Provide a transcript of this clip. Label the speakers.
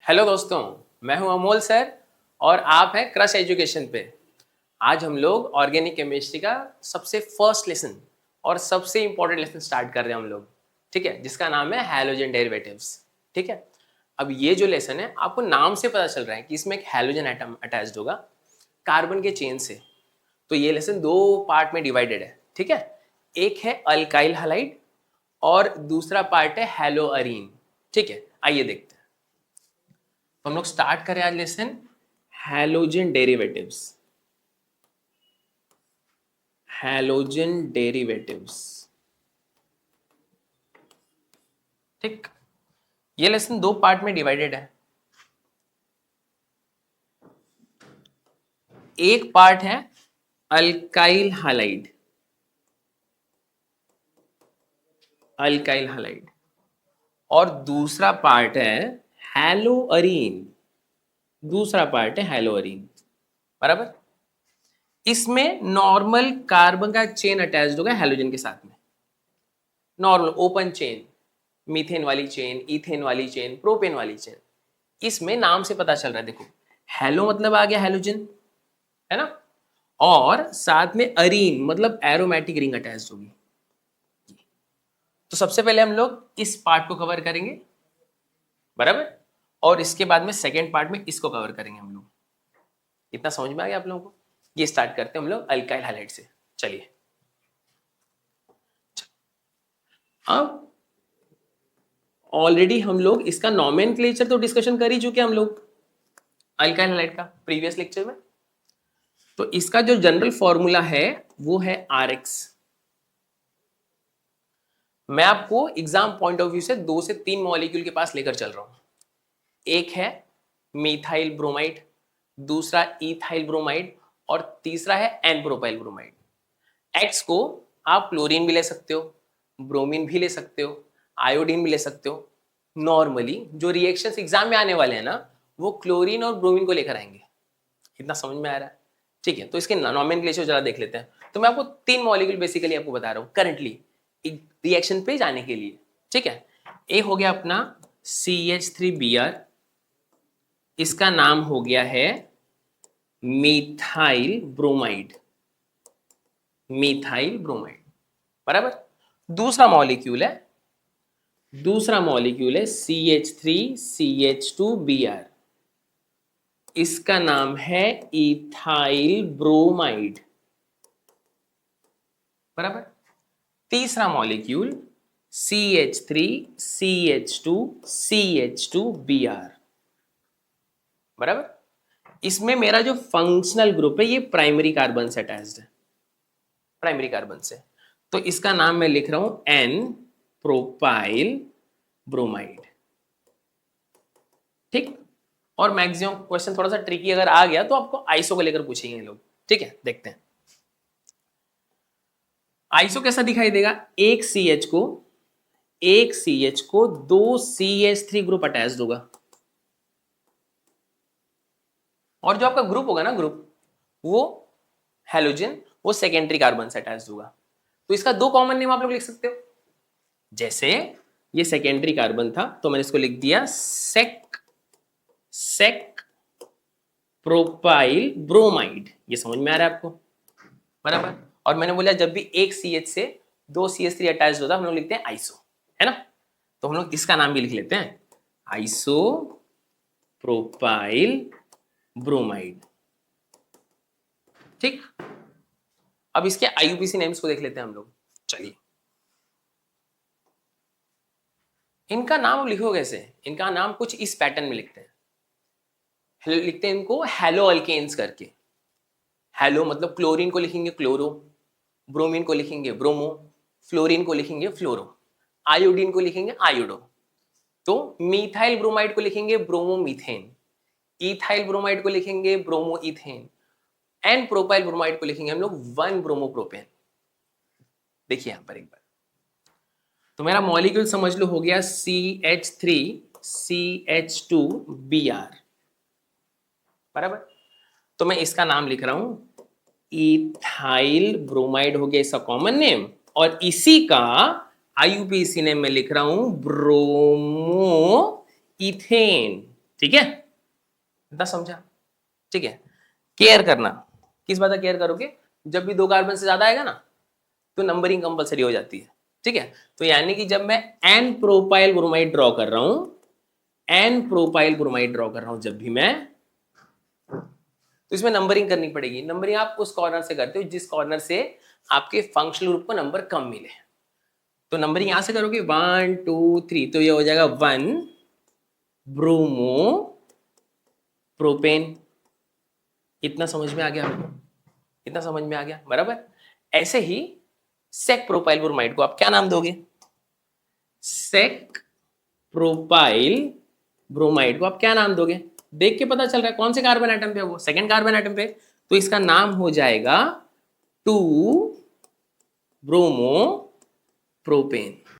Speaker 1: Hello दोस्तों, मैं हूं अमोल सर और आप हैं क्रश एजुकेशन पे। आज हम लोग ऑर्गेनिक केमिस्ट्री का सबसे फर्स्ट लेसन और सबसे इंपॉर्टेंट लेसन स्टार्ट कर रहे हैं हम लोग। ठीक है, जिसका नाम है हैलोजन डेरिवेटिव्स। ठीक है, अब ये जो लेसन है आपको नाम से पता चल रहा है कि इसमें एक हैलोजन एटम अटैच्ड होगा कार्बन के चेन से। तो ये लेसन दो पार्ट में डिवाइडेड है। ठीक है, एक है अल्काइल हैलाइड और दूसरा पार्ट है हैलोअरीन। ठीक है, आइए देखते हैं। तो हम लोग स्टार्ट करें आज lesson halogen derivatives. Halogen derivatives. ठीक, ये लेसन दो पार्ट में डिवाइडेड है। एक पार्ट है अल्काइल हैलाइड, अल्काइल हैलाइड, और दूसरा पार्ट है हैलोअरीन, दूसरा पार्ट है हैलोअरीन। बराबर, इसमें नॉर्मल कार्बन का चेन अटैच्ड होगा हैलोजन के साथ में। नॉर्मल ओपन चेन, मीथेन वाली चेन, इथेन वाली चेन, प्रोपेन वाली चेन। इसमें नाम से पता चल रहा है, देखो हैलो मतलब आ गया हैलोजन, है ना, और साथ में अरीन मतलब एरोमेटिक रिंग अटैच्ड होगी। तो सबसे पहले हम लोग इस पार्ट को कवर करेंगे, बराबर, और इसके बाद में सेकेंड पार्ट में इसको कवर करेंगे हम लोग। इतना समझ में आ गया आप लोगों को? ये स्टार्ट करते हैं हम लोग अल्काइल हैलाइड से। चलिए, अब ऑलरेडी हम लोग इसका नॉमेनक्लेचर तो डिस्कशन कर ही चुके हैं हम लोग अल्काइल हैलाइड का प्रीवियस लेक्चर में। तो इसका जो जनरल फॉर्मूला है वो है RX। मैं आपको एग्जाम पॉइंट ऑफ व्यू से 2 से 3 मॉलिक्यूल के पास लेकर चल रहा हूं। एक है मिथाइल ब्रोमाइड, दूसरा इथाइल ब्रोमाइड, और तीसरा है एन प्रोपाइल ब्रोमाइड। एक्स को आप क्लोरीन भी ले सकते हो, ब्रोमीन भी ले सकते हो, आयोडीन भी ले सकते हो। नॉर्मली जो रिएक्शंस एग्जाम में आने वाले हैं ना, वो क्लोरीन और ब्रोमीन को लेकर आएंगे। इतना समझ में आ रहा है? ठीक है, तो इसके नॉमेनक्लेचर जरा देख लेते हैं। तो मैं आपको 3 मॉलिक्यूल बेसिकली आपको बता रहा हूँ करंटली रिएक्शन पे जाने के लिए। ठीक है, एक हो गया अपना CH3Br, इसका नाम हो गया है मिथाइल ब्रोमाइड, मिथाइल ब्रोमाइड। बराबर, दूसरा मॉलिक्यूल है, CH3CH2Br, इसका नाम है इथाइल ब्रोमाइड। बराबर, तीसरा मॉलिक्यूल CH3CH2CH2Br। बराबर, इसमें मेरा जो फंक्शनल ग्रुप है ये प्राइमरी कार्बन से अटैच्ड है, प्राइमरी कार्बन से। तो इसका नाम मैं लिख रहा हूं N प्रोपाइल ब्रोमाइड। ठीक, और मैक्सिमम क्वेश्चन थोड़ा सा ट्रिकी अगर आ गया तो आपको आइसो को लेकर पूछेंगे लोग। ठीक है, देखते हैं आइसो कैसा दिखाई देगा। एक CH को 2 CH3 ग्रुप अटैच्ड होगा, और जो आपका ग्रुप होगा ना, ग्रुप वो हैलोजन, वो सेकेंडरी कार्बन से अटैच्ड होगा। तो इसका 2 कॉमन नेम आप लोग लिख सकते हो। जैसे ये सेकेंडरी कार्बन था तो मैंने इसको लिख दिया सेक प्रोपाइल ब्रोमाइड। ये समझ में आ रहा है आपको? बराबर, और मैंने बोला जब भी एक CH से 2 CH3 अटैच्ड होता है हम लोग लिखते हैं आइसो, है ना। तो हम लोग इसका नाम भी लिख लेते हैं आइसो प्रोपाइल ब्रोमाइड। ठीक, अब इसके IUPAC नेम्स को देख लेते हैं हम लोग। चलिए, इनका नाम लिखो कैसे? इनका नाम कुछ इस पैटर्न में लिखते हैं, लिखते हैं इनको हैलो अल्केन्स करके। हैलो मतलब क्लोरीन को लिखेंगे क्लोरो, ब्रोमीन को लिखेंगे ब्रोमो, फ्लोरीन को लिखेंगे फ्लोरो, आयोडीन को लिखेंगे आयोडो। तो मिथाइल ब्रोमाइड को लिखेंगे ब्रोमो मीथेन, इथाइल ब्रोमाइड को लिखेंगे bromoethane, n propyl bromide को लिखेंगे हम लोग 1 ब्रोमो प्रोपेन। देखिए यहां पर एक बार, तो मेरा मॉलिक्यूल समझ लो हो गया CH3CH2Br। बराबर, तो मैं इसका नाम लिख रहा हूं इथाइल ब्रोमाइड, हो गया इसका कॉमन नेम, और इसी का IUPAC नेम में लिख रहा हूं ब्रोमो इथेन। ठीक है, इतना समझा? ठीक है, केयर करना, किस बात का केयर करोगे? जब भी 2 कार्बन से ज्यादा आएगा ना तो नंबरिंग कंपलसरी हो जाती है। ठीक है, तो यानी कि जब मैं एन प्रोपाइल ब्रोमाइड ड्रॉ कर रहा हूं, एन प्रोपाइल ब्रोमाइड ड्रॉ कर रहा हूं जब भी मैं, तो इसमें नंबरिंग करनी पड़ेगी। नंबरिंग आप उस कॉर्नर से करते हो जिस कॉर्नर से आपके फंक्शनल ग्रुप को नंबर कम मिले। तो नंबरिंग यहां से करोगे 1 2 3, तो ये हो जाएगा 1 ब्रोमो प्रोपेन। इतना समझ में आ गया आपको? इतना समझ में आ गया, बराबर। ऐसे ही सेक प्रोपाइल ब्रोमाइड को आप क्या नाम दोगे? सेक प्रोपाइल ब्रोमाइड को आप क्या नाम दोगे? देख के पता चल रहा है कौन से कार्बन एटम पे है वो, सेकंड कार्बन एटम पे, तो इसका नाम हो जाएगा 2 ब्रोमो प्रोपेन।